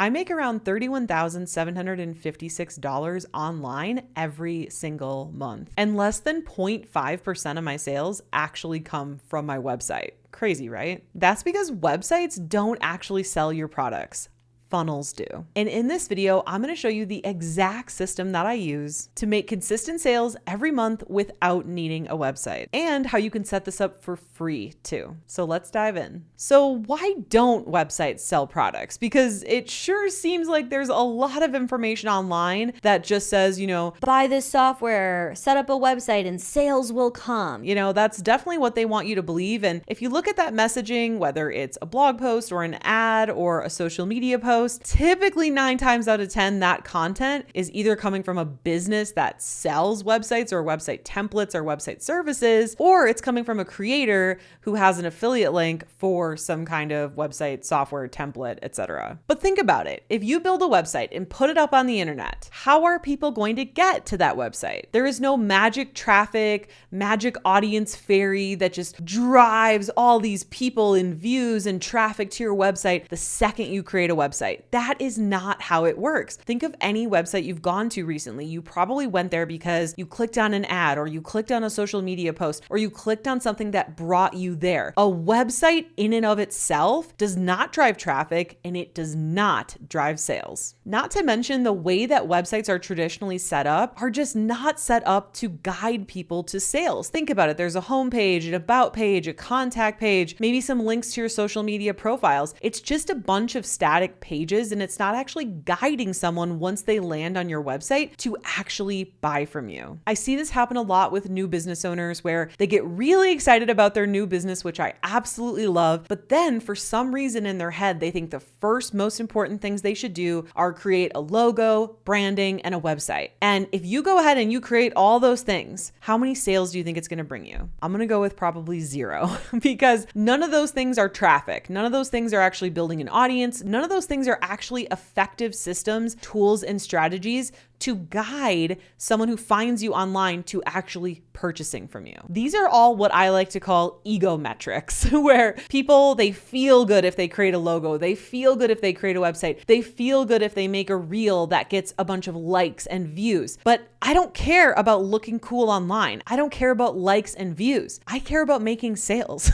I make around $31,756 online every single month, and less than 0.5% of my sales actually come from my website. Crazy, right? That's because websites don't actually sell your products. Funnels do. And in this video, I'm going to show you the exact system that I use to make consistent sales every month without needing a website, and how you can set this up for free too. So let's dive in. So why don't websites sell products? Because it sure seems like there's a lot of information online that just says, buy this software, set up a website, and sales will come. That's definitely what they want you to believe. And if you look at that messaging, whether it's a blog post or an ad or a social media post, typically 9 times out of 10, that content is either coming from a business that sells websites or website templates or website services, or it's coming from a creator who has an affiliate link for some kind of website software template, etc. But think about it. If you build a website and put it up on the internet, how are people going to get to that website? There is no magic traffic, magic audience fairy that just drives all these people and views and traffic to your website the second you create a website. That is not how it works. Think of any website you've gone to recently. You probably went there because you clicked on an ad, or you clicked on a social media post, or you clicked on something that brought you there. A website in and of itself does not drive traffic, and it does not drive sales. Not to mention, the way that websites are traditionally set up are just not set up to guide people to sales. Think about it. There's a home page, an about page, a contact page, maybe some links to your social media profiles. It's just a bunch of static pages, and it's not actually guiding someone once they land on your website to actually buy from you. I see this happen a lot with new business owners where they get really excited about their new business, which I absolutely love, but then for some reason in their head, they think the first most important things they should do are create a logo, branding, and a website. And if you go ahead and you create all those things, how many sales do you think it's going to bring you? I'm going to go with probably 0 because none of those things are traffic. None of those things are actually building an audience. None of those things are actually effective systems, tools, and strategies to guide someone who finds you online to actually purchasing from you. These are all what I like to call ego metrics, where people, they feel good if they create a logo, they feel good if they create a website, they feel good if they make a reel that gets a bunch of likes and views. But I don't care about looking cool online. I don't care about likes and views. I care about making sales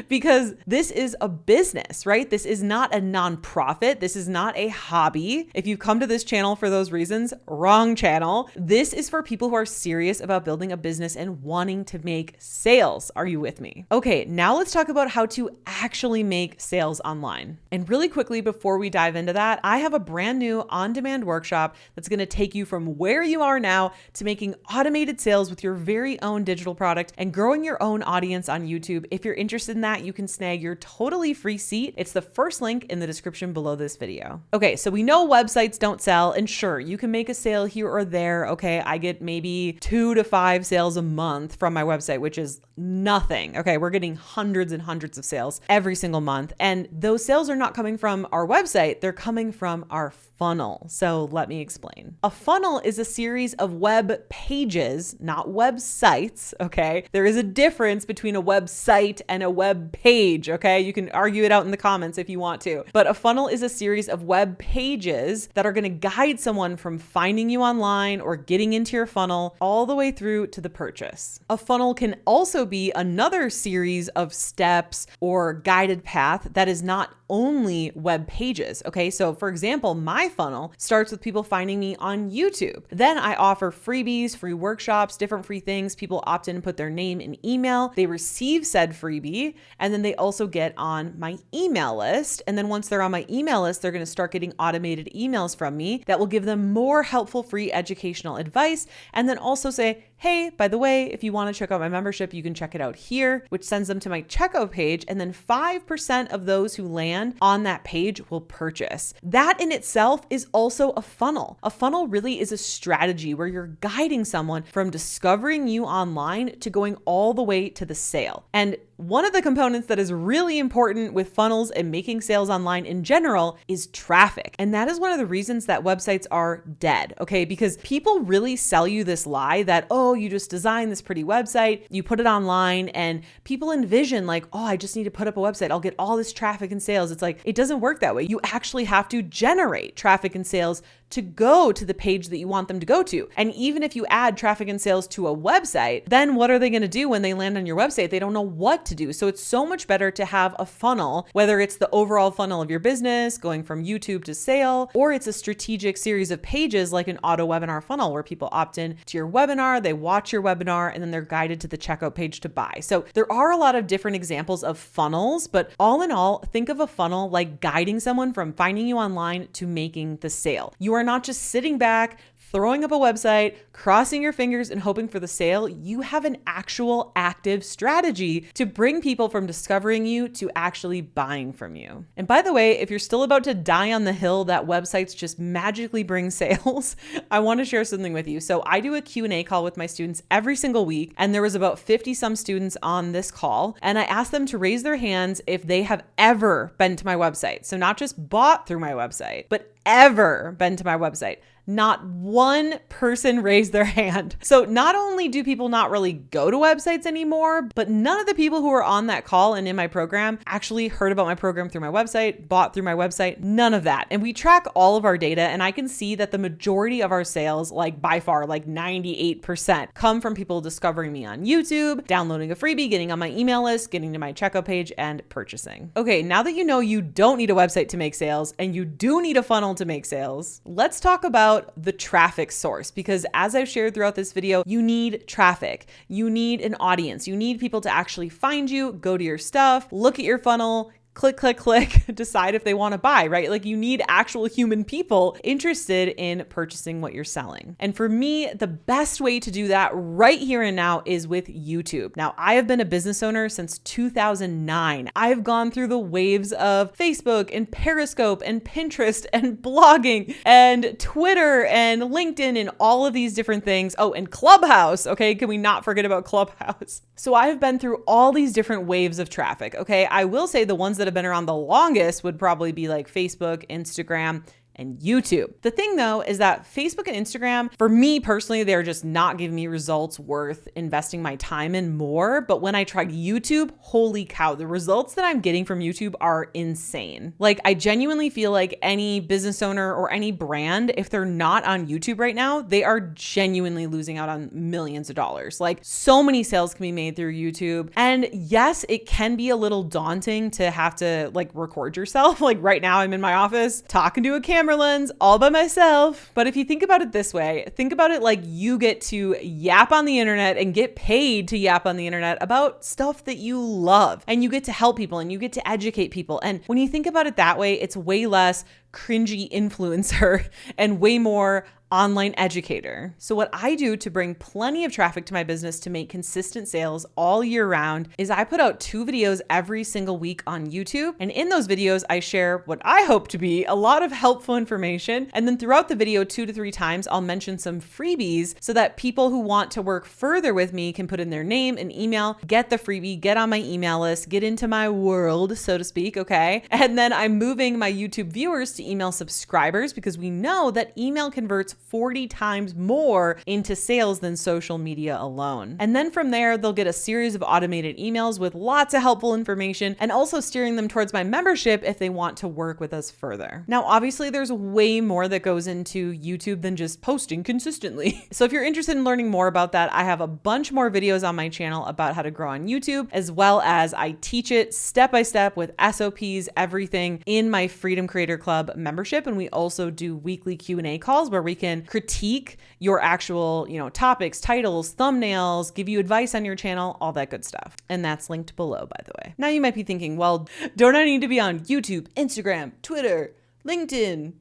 because this is a business, right? This is not a nonprofit. This is not a hobby. If you've come to this channel for those reasons, wrong channel. This is for people who are serious about building a business and wanting to make sales. Are you with me? Okay, now let's talk about how to actually make sales online. And really quickly, before we dive into that, I have a brand new on-demand workshop that's going to take you from where you are now to making automated sales with your very own digital product and growing your own audience on YouTube. If you're interested in that, you can snag your totally free seat. It's the first link in the description below this video. Okay, so we know websites don't sell, and sure, you can make a sale here or there. Okay, I get maybe 2 to 5 sales a month from my website, which is nothing. Okay, we're getting hundreds and hundreds of sales every single month. And those sales are not coming from our website, they're coming from our funnel. So let me explain. A funnel is a series of web pages, not websites. Okay, there is a difference between a website and a web page. Okay, you can argue it out in the comments if you want to, but a funnel is a series of web pages that are going to guide someone from finding you online or getting into your funnel all the way through to the purchase. A funnel can also be another series of steps or guided path that is not only web pages. Okay, so for example, my funnel starts with people finding me on YouTube. Then I offer freebies, free workshops, different free things. People opt in and put their name and email. They receive said freebie, and then they also get on my email list. And then once they're on my email list, they're going to start getting automated emails from me that will give them more helpful free educational advice. And then also say, hey, by the way, if you want to check out my membership, you can check it out here, which sends them to my checkout page. And then 5% of those who land on that page will purchase. That in itself is also a funnel. A funnel really is a strategy where you're guiding someone from discovering you online to going all the way to the sale. And one of the components that is really important with funnels and making sales online in general is traffic. And that is one of the reasons that websites are dead. okay? Because people really sell you this lie that, oh, you just design this pretty website, you put it online, and people envision like, oh, I just need to put up a website, I'll get all this traffic and sales. It's like, it doesn't work that way. You actually have to generate traffic and sales to go to the page that you want them to go to. And even if you add traffic and sales to a website, then what are they going to do when they land on your website? They don't know what to do. So it's so much better to have a funnel, whether it's the overall funnel of your business going from YouTube to sale, or it's a strategic series of pages like an auto webinar funnel where people opt in to your webinar, they watch your webinar, and then they're guided to the checkout page to buy. So there are a lot of different examples of funnels, but all in all, think of a funnel like guiding someone from finding you online to making the sale. You are not just sitting back, throwing up a website, crossing your fingers and hoping for the sale. You have an actual active strategy to bring people from discovering you to actually buying from you. And by the way, if you're still about to die on the hill that websites just magically bring sales, I want to share something with you. So I do a Q&A call with my students every single week, and there was about 50 some students on this call, and I asked them to raise their hands if they have ever been to my website. So not just bought through my website, but ever been to my website. Not one person raised their hand. So not only do people not really go to websites anymore, but none of the people who are on that call and in my program actually heard about my program through my website, bought through my website, none of that. And we track all of our data, and I can see that the majority of our sales, like by far, like 98%, come from people discovering me on YouTube, downloading a freebie, getting on my email list, getting to my checkout page, and purchasing. Okay, now that you know you don't need a website to make sales and you do need a funnel to make sales, let's talk about the traffic source, because as I've shared throughout this video, you need traffic. You need an audience. You need people to actually find you, go to your stuff, look at your funnel, click, click, click, decide if they want to buy, right? Like you need actual human people interested in purchasing what you're selling. And for me, the best way to do that right here and now is with YouTube. Now, I have been a business owner since 2009. I've gone through the waves of Facebook and Periscope and Pinterest and blogging and Twitter and LinkedIn and all of these different things. Oh, and Clubhouse. Okay. Can we not forget about Clubhouse? So I have been through all these different waves of traffic. Okay. I will say the ones that have been around the longest would probably be like Facebook, Instagram, and YouTube. The thing though is that Facebook and Instagram, for me personally, they're just not giving me results worth investing my time in more. But when I tried YouTube, holy cow, the results that I'm getting from YouTube are insane. Like I genuinely feel like any business owner or any brand, if they're not on YouTube right now, they are genuinely losing out on millions of dollars. Like so many sales can be made through YouTube. And yes, it can be a little daunting to have to like record yourself. Like right now I'm in my office talking to a camera lens all by myself. But if you think about it this way, think about it like you get to yap on the internet and get paid to yap on the internet about stuff that you love, and you get to help people and you get to educate people. And when you think about it that way, it's way less cringy influencer and way more online educator. So what I do to bring plenty of traffic to my business to make consistent sales all year round is I put out 2 videos every single week on YouTube. And in those videos, I share what I hope to be a lot of helpful information. And then throughout the video, 2 to 3 times, I'll mention some freebies so that people who want to work further with me can put in their name and email, get the freebie, get on my email list, get into my world, so to speak. Okay. And then I'm moving my YouTube viewers to email subscribers, because we know that email converts 40 times more into sales than social media alone. And then from there, they'll get a series of automated emails with lots of helpful information, and also steering them towards my membership if they want to work with us further. Now, obviously there's way more that goes into YouTube than just posting consistently. So if you're interested in learning more about that, I have a bunch more videos on my channel about how to grow on YouTube, as well as I teach it step by step with SOPs, everything in my Freedom Creator Club membership. And we also do weekly Q&A calls where we can critique your actual, topics, titles, thumbnails, give you advice on your channel, all that good stuff. And that's linked below, by the way. Now you might be thinking, well, don't I need to be on YouTube, Instagram, Twitter, LinkedIn,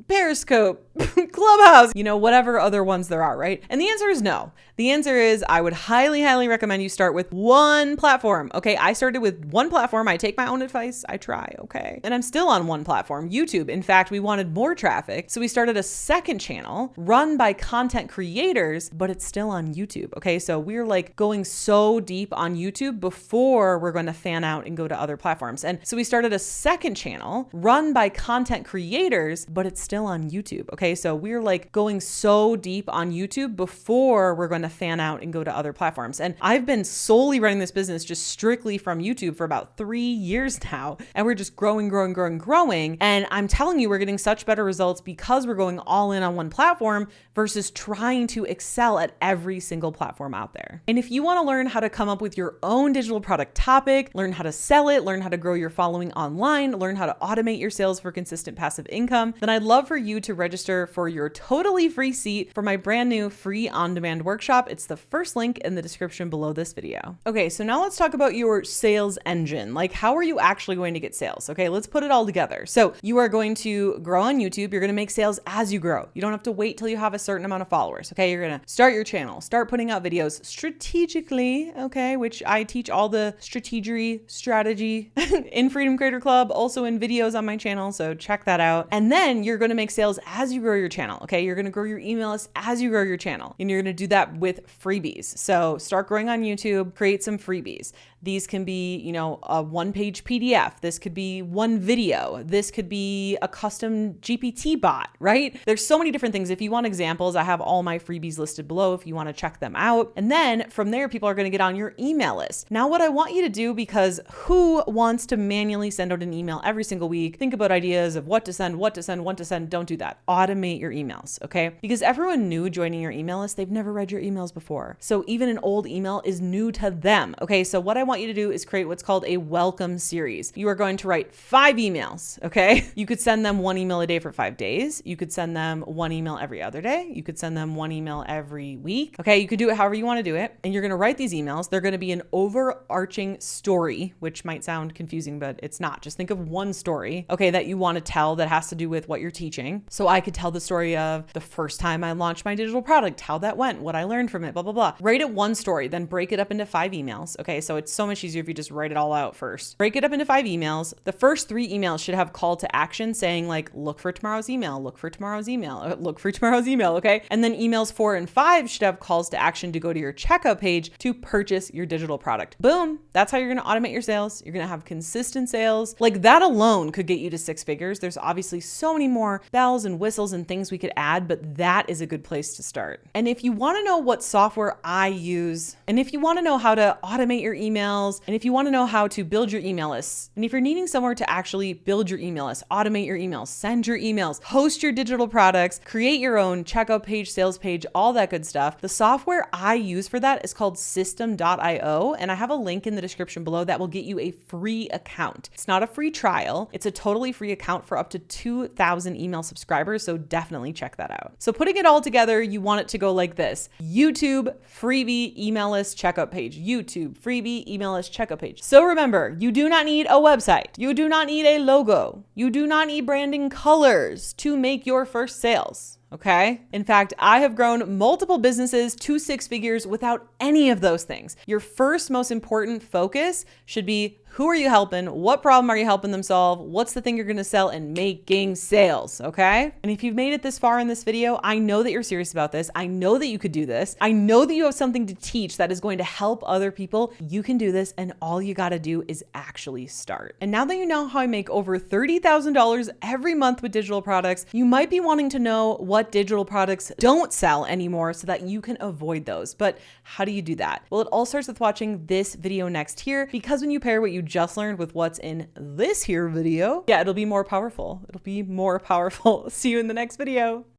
Periscope, Clubhouse, whatever other ones there are, right? And the answer is no. The answer is I would highly, highly recommend you start with one platform. Okay. I started with one platform. I take my own advice. I try. Okay. And I'm still on one platform, YouTube. In fact, we wanted more traffic. So we started a second channel run by content creators, but it's still on YouTube. Okay. So we're like going so deep on YouTube before we're going to fan out and go to other platforms. And so we started a second channel run by content creators years, but it's still on YouTube. Okay. So we're like going so deep on YouTube before we're going to fan out and go to other platforms. And I've been solely running this business just strictly from YouTube for about 3 years now. And we're just growing. And I'm telling you, we're getting such better results because we're going all in on one platform versus trying to excel at every single platform out there. And if you want to learn how to come up with your own digital product topic, learn how to sell it, learn how to grow your following online, learn how to automate your sales for consistent passive income, then I'd love for you to register for your totally free seat for my brand new free on-demand workshop. It's the first link in the description below this video. Okay, so now let's talk about your sales engine. Like, how are you actually going to get sales? Okay, let's put it all together. So you are going to grow on YouTube. You're going to make sales as you grow. You don't have to wait till you have a certain amount of followers. Okay, you're going to start your channel, start putting out videos strategically. Okay, which I teach all the strategy in Freedom Creator Club, also in videos on my channel. So check that out. And then you're going to make sales as you grow your channel. Okay, you're going to grow your email list as you grow your channel, and you're going to do that with freebies. So start growing on YouTube, create some freebies. These can be, a one-page PDF. This could be one video. This could be a custom GPT bot, right? There's so many different things. If you want examples, I have all my freebies listed below if you want to check them out. And then from there, people are going to get on your email list. Now, what I want you to do, because who wants to manually send out an email every single week? Think about ideas of what to send. Don't do that. Automate your emails, okay? Because everyone new joining your email list, they've never read your emails before. So even an old email is new to them, okay? So what I want you to do is create what's called a welcome series. You are going to write 5 emails, okay? You could send them 1 email a day for 5 days. You could send them 1 email every other day. You could send them 1 email every week. Okay, you could do it however you want to do it. And you're going to write these emails. They're going to be an overarching story, which might sound confusing, but it's not. Just think of one story, okay, that you want to tell that has to do with what you're teaching. So I could tell the story of the first time I launched my digital product, how that went, what I learned from it, blah, blah, blah. Write it one story, then break it up into 5 emails. Okay, so it's so much easier if you just write it all out first. Break it up into 5 emails. The first 3 emails should have call to action saying like, look for tomorrow's email, look for tomorrow's email, look for tomorrow's email, okay? And then emails 4 and 5 should have calls to action to go to your checkout page to purchase your digital product. Boom. That's how you're going to automate your sales. You're going to have consistent sales. Like that alone could get you to 6 figures. There's obviously so many more bells and whistles and things we could add, but that is a good place to start. And if you want to know what software I use, and if you want to know how to automate your emails, and if you want to know how to build your email lists, and if you're needing somewhere to actually build your email list, automate your emails, send your emails, host your digital products, create your own checkout page, sales page, all that good stuff, the software I use for that is called System.io, and I have a link in the description below that will get you a free account. It's not a free trial. It's a totally free account for up to 2,000 email subscribers, so definitely check that out. So putting it all together, you want it to go like this: YouTube, freebie, email list, checkout page, YouTube, freebie, email list, checkout page. So remember, you do not need a website. You do not need a logo. You do not need branding colors to make your first sales. Okay. In fact, I have grown multiple businesses to 6 figures without any of those things. Your first most important focus should be, who are you helping? What problem are you helping them solve? What's the thing you're going to sell? And making sales. Okay. And if you've made it this far in this video, I know that you're serious about this. I know that you could do this. I know that you have something to teach that is going to help other people. You can do this. And all you got to do is actually start. And now that you know how I make over $30,000 every month with digital products, you might be wanting to know what digital products don't sell anymore so that you can avoid those. But how do you do that? Well, it all starts with watching this video next here, because when you pair what you just learned with what's in this here video, it'll be more powerful. It'll be more powerful. See you in the next video.